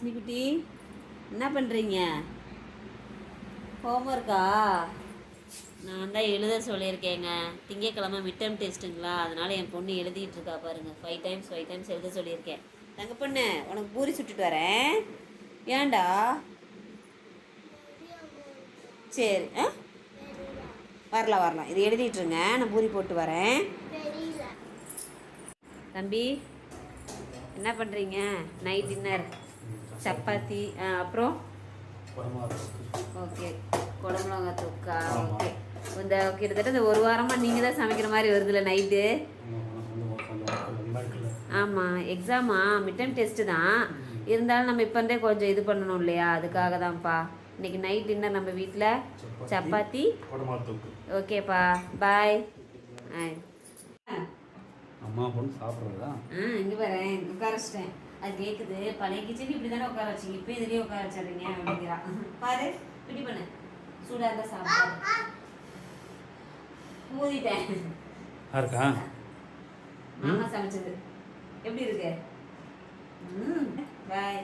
குட்டி என்ன பண்ணுறீங்க? ஹோம்ஒர்க்கா? நான் தான் எழுத சொல்லியிருக்கேங்க. திங்கக்கிழமை மிட் டேர்ம் டெஸ்ட்டுங்களா, அதனால் என் பொண்ணு எழுதிட்டு இருக்கா பாருங்கள். 5 டைம்ஸ் எழுத சொல்லியிருக்கேன். தங்க பொண்ணு, உனக்கு பூரி சுட்டுட்டு வரேன். ஏன்டா? சரி, வரலாம். இது எழுதிட்டுருங்க, நான் பூரி போட்டு வரேன். தம்பி என்ன பண்ணுறீங்க? நைட் டின்னர் சப்பாத்தி, அப்புறம் ஓகே குடமிளகா தொக்கா. ஓகே, இந்த கிட்டத்தட்ட இந்த ஒரு வாரமாக நீங்கள் தான் சமைக்கிற மாதிரி வருதுல்ல நைட்டு. ஆமாம், எக்ஸாமா? மிட் டேர்ம் டெஸ்ட்டு தான். இருந்தாலும் நம்ம இப்போ இருந்தே கொஞ்சம் இது பண்ணணும் இல்லையா, அதுக்காக தான்ப்பா. இன்றைக்கி நைட் டின்னர் நம்ம வீட்டில் சப்பாத்தி. ஓகேப்பா, பாய். அம்மா பொண்ணு சாப்பிட்றதா? இங்கே வரேன், உட்கார வச்சிட்டேன். அது கேட்குது, பழைய கிச்சன் இப்படி தானே உட்கார வச்சிங்க, இப்போ இதுலேயே உட்கார வச்சிடுறீங்க அப்படிங்கிறா. பாரு, இப்படி பண்ணு, சூடாக இருந்தால் சாப்பிடு. ஊதிட்டேன். இருக்கா மாமா சமைச்சது எப்படி இருக்கு? பாய்.